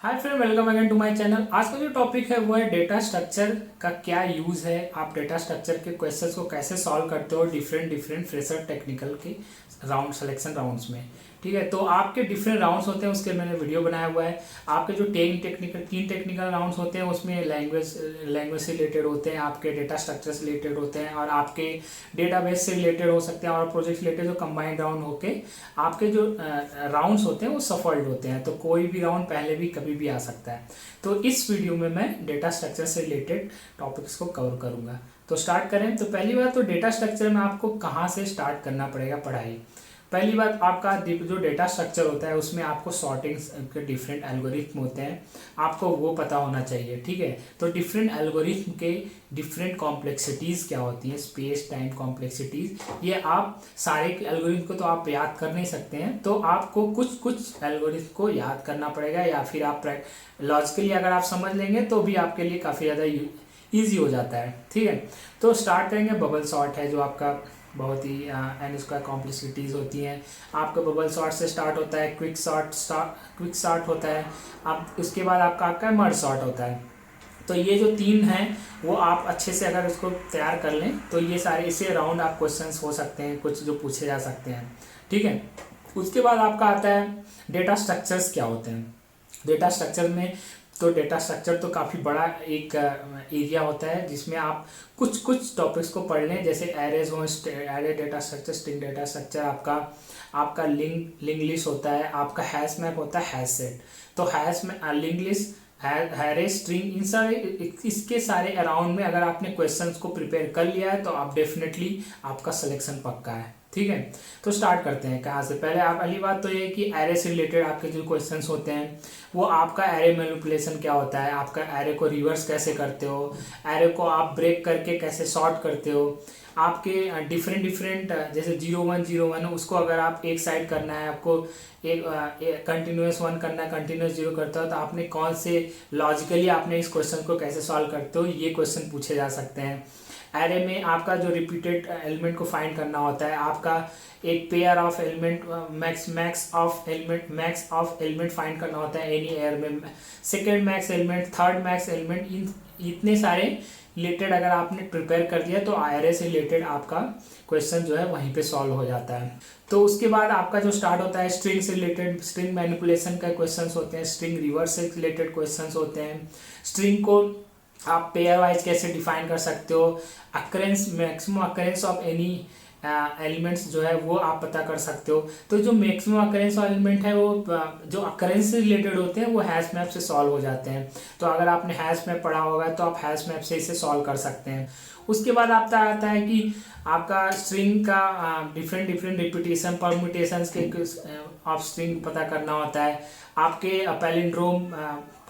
Hi friend, welcome again to my channel. आज का जो टॉपिक है वो है डेटा स्ट्रक्चर का क्या यूज़ है, आप डेटा स्ट्रक्चर के क्वेश्चंस को कैसे सॉल्व करते हो डिफरेंट डिफरेंट फ्रेशर टेक्निकल के राउंड सिलेक्शन राउंड्स में। ठीक है, तो आपके डिफरेंट राउंड्स होते हैं, उसके मैंने वीडियो बनाया हुआ है। आपके जो तीन टेक्निकल राउंड्स होते हैं उसमें लैंग्वेज से रिलेटेड होते हैं, आपके डेटा स्ट्रक्चर से रिलेटेड होते हैं और आपके डेटाबेस से रिलेटेड हो सकते हैं और प्रोजेक्ट से रिलेटेड जो कंबाइंड राउंड होके आपके जो राउंड्स होते हैं वो सफल्ड होते हैं। तो कोई भी राउंड पहले भी कभी भी आ सकता है। तो इस वीडियो में मैं डेटा स्ट्रक्चर से रिलेटेड टॉपिक्स को कवर करूंगा। तो स्टार्ट करें। तो पहली बात, तो डेटा स्ट्रक्चर में आपको कहाँ से स्टार्ट करना पड़ेगा पढ़ाई। पहली बात, आपका जो डेटा स्ट्रक्चर होता है उसमें आपको सॉर्टिंग के डिफरेंट एल्गोरिथम होते हैं, आपको वो पता होना चाहिए। ठीक है, तो डिफरेंट एल्गोरिथम के डिफरेंट कॉम्प्लेक्सिटीज़ क्या होती हैं, स्पेस टाइम कॉम्प्लेक्सिटीज़, ये आप सारे एल्गोरिथम को तो आप याद कर नहीं सकते हैं, तो आपको कुछ कुछ एल्गोरिथम को याद करना पड़ेगा या फिर आप लॉजिकली अगर आप समझ लेंगे तो भी आपके लिए काफ़ी ज़्यादा ईजी हो जाता है। ठीक है, तो स्टार्ट करेंगे। बबल सॉर्ट है जो आपका बहुत ही एन स्क्वायर कॉम्प्लेक्सिटीज़ होती हैं। आपका बबल सॉर्ट से स्टार्ट होता है, क्विक सॉर्ट होता है, आप उसके बाद आपका मर्ज सॉर्ट होता है। तो ये जो तीन हैं वो आप अच्छे से अगर उसको तैयार कर लें तो ये सारे इसे राउंड आप क्वेश्चंस हो सकते हैं, कुछ जो पूछे जा सकते हैं। ठीक है, उसके बाद आपका आता है डेटा स्ट्रक्चर्स क्या होते हैं। डेटा स्ट्रक्चर में तो डेटा स्ट्रक्चर तो काफ़ी बड़ा एक एरिया होता है जिसमें आप कुछ कुछ टॉपिक्स को पढ़ लें, जैसे एरेज हो, array data structure, string data structure, आपका लिंक लिस्ट होता है, आपका हैश मैप होता है, हैश सेट। तो हैश में लिंक लिस्ट, हैरे, स्ट्रिंग, इन सारे इसके सारे अराउंड में अगर आपने क्वेश्चंस को प्रिपेयर कर लिया है तो आप डेफिनेटली आपका सिलेक्शन पक्का है। ठीक है, तो स्टार्ट करते हैं कहाँ से। पहले आप पहली बात तो ये कि एरे से रिलेटेड आपके जो क्वेश्चंस होते हैं वो आपका एरे मैनिपुलेशन क्या होता है, आपका एरे को रिवर्स कैसे करते हो, एरे को आप ब्रेक करके कैसे सॉर्ट करते हो, आपके डिफरेंट जैसे 0 1 0 1 उसको अगर आप एक साइड करना है, आपको एक कंटिन्यूस 1 करना है, कंटिन्यूस 0 करता हो, तो आपने कौन से लॉजिकली आपने इस क्वेश्चन को कैसे सॉल्व करते हो, ये क्वेश्चन पूछे जा सकते हैं। एरे में आपका जो रिपीटेड एलिमेंट को फाइंड करना होता है, आपका एक pair of element max of element find करना होता है एनी एयर में, second max element, third max element, इतने सारे रिलेटेड अगर आपने प्रिपेयर कर दिया तो एरे से रिलेटेड आपका क्वेश्चन जो है वहीं पे सॉल्व हो जाता है। तो उसके बाद आपका जो स्टार्ट होता है स्ट्रिंग से रिलेटेड, स्ट्रिंग मैनिपुलेशन का क्वेश्चंस होते हैं, स्ट्रिंग रिवर्स से रिलेटेड क्वेश्चंस होते हैं, स्ट्रिंग को आप पेयर वाइज कैसे डिफाइन कर सकते हो, occurrence, maximum occurrence of any elements जो है वो आप पता कर सकते हो। तो जो मैक्सिमम अकरेंस ऑफ एलिमेंट है वो जो अकरेंस से रिलेटेड होते हैं वो हैश मैप से सॉल्व हो जाते हैं। तो अगर आपने हैश मैप पढ़ा होगा तो आप हैश मैप से इसे सॉल्व कर सकते हैं। उसके बाद आपका आता है कि आपका स्ट्रिंग का डिफरेंट रिपीटेशन परम्यूटेशंस के ऑफ स्ट्रिंग पता करना होता है, आपके पैलिंड्रोम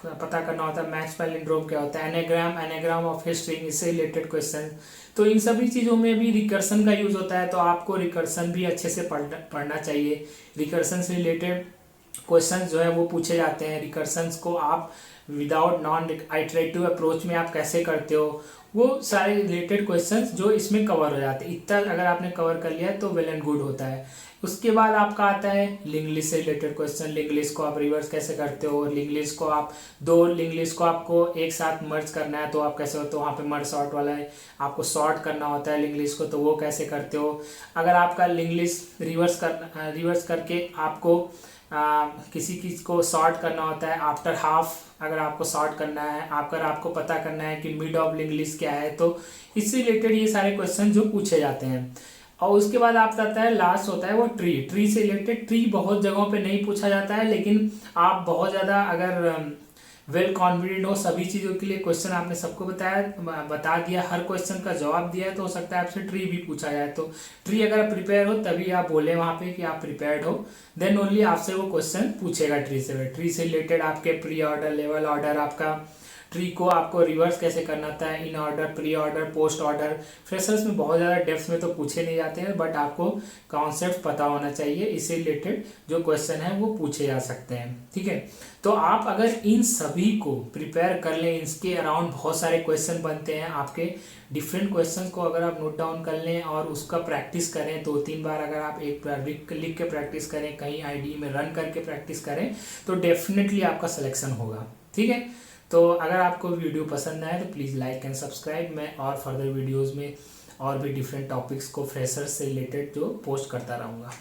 पता करना होता है, मैक्स पैलिंड्रोम क्या होता है, एनेग्राम ऑफ स्ट्रिंग, इससे रिलेटेड क्वेश्चन। तो इन सभी चीज़ों में भी रिकर्सन का यूज़ होता है, तो आपको रिकर्सन भी अच्छे से पढ़ना चाहिए। रिकर्सन से रिलेटेड क्वेश्चंस जो है वो पूछे जाते हैं। रिकर्सन्स को आप विदाउट नॉन आइटरेटिव अप्रोच में आप कैसे करते हो, वो सारे रिलेटेड क्वेश्चंस जो इसमें कवर हो जाते हैं। इतना अगर आपने कवर कर लिया तो वेल एंड गुड होता है। उसके बाद आपका आता है लिंक लिस्ट से रिलेटेड क्वेश्चन। लिंक लिस्ट को आप रिवर्स कैसे करते हो, लिंक लिस्ट को आप दो लिंक लिस्ट को आपको एक साथ मर्ज करना है तो आप कैसे होते हो, वहाँ पे मर्ज सॉर्ट वाला है, आपको सॉर्ट करना होता है लिंक लिस्ट को, तो वो कैसे करते हो। अगर आपका लिंक लिस्ट रिवर्स करके आपको किसी चीज़ को सॉर्ट करना होता है आफ्टर हाफ, अगर आपको सॉर्ट करना है, अगर आपको पता करना है कि मिड ऑफ लिंक लिस्ट क्या है, तो इससे रिलेटेड ये सारे क्वेश्चन जो पूछे जाते हैं। और उसके बाद आपका आता है लास्ट होता है वो ट्री से रिलेटेड। ट्री बहुत जगहों पे नहीं पूछा जाता है, लेकिन आप बहुत ज़्यादा अगर वेल कॉन्फिडेंट हो सभी चीज़ों के लिए, क्वेश्चन आपने सबको बता दिया, हर क्वेश्चन का जवाब दिया है, तो हो सकता है आपसे ट्री भी पूछा जाए। तो ट्री अगर आप प्रिपेयर हो तभी आप बोले वहाँ पे कि आप प्रिपेयर्ड हो, देन ओनली आपसे वो क्वेश्चन पूछेगा ट्री से रिलेटेड। आपके प्री ऑर्डर, लेवल ऑर्डर, आपका ट्री को आपको रिवर्स कैसे करना था, in order, pre order, post order. Freshers में बहुत ज़्यादा डेप्थ में तो पूछे नहीं जाते हैं, बट आपको कॉन्सेप्ट पता होना चाहिए, इससे रिलेटेड जो क्वेश्चन है वो पूछे जा सकते हैं। ठीक है, तो आप अगर इन सभी को प्रिपेयर कर लें, इसके अराउंड बहुत सारे क्वेश्चन बनते हैं आपके, डिफरेंट क्वेश्चन को अगर आप नोट डाउन कर लें और उसका प्रैक्टिस करें 2-3 बार, अगर आप एक बार लिख के प्रैक्टिस करें, कहीं आईडी में रन करके प्रैक्टिस करें, तो डेफिनेटली आपका सिलेक्शन होगा। ठीक है, तो अगर आपको वीडियो पसंद आए तो प्लीज़ लाइक एंड सब्सक्राइब। मैं और फर्दर वीडियोज़ में और भी डिफरेंट टॉपिक्स को फ्रेशर्स से रिलेटेड जो पोस्ट करता रहूँगा।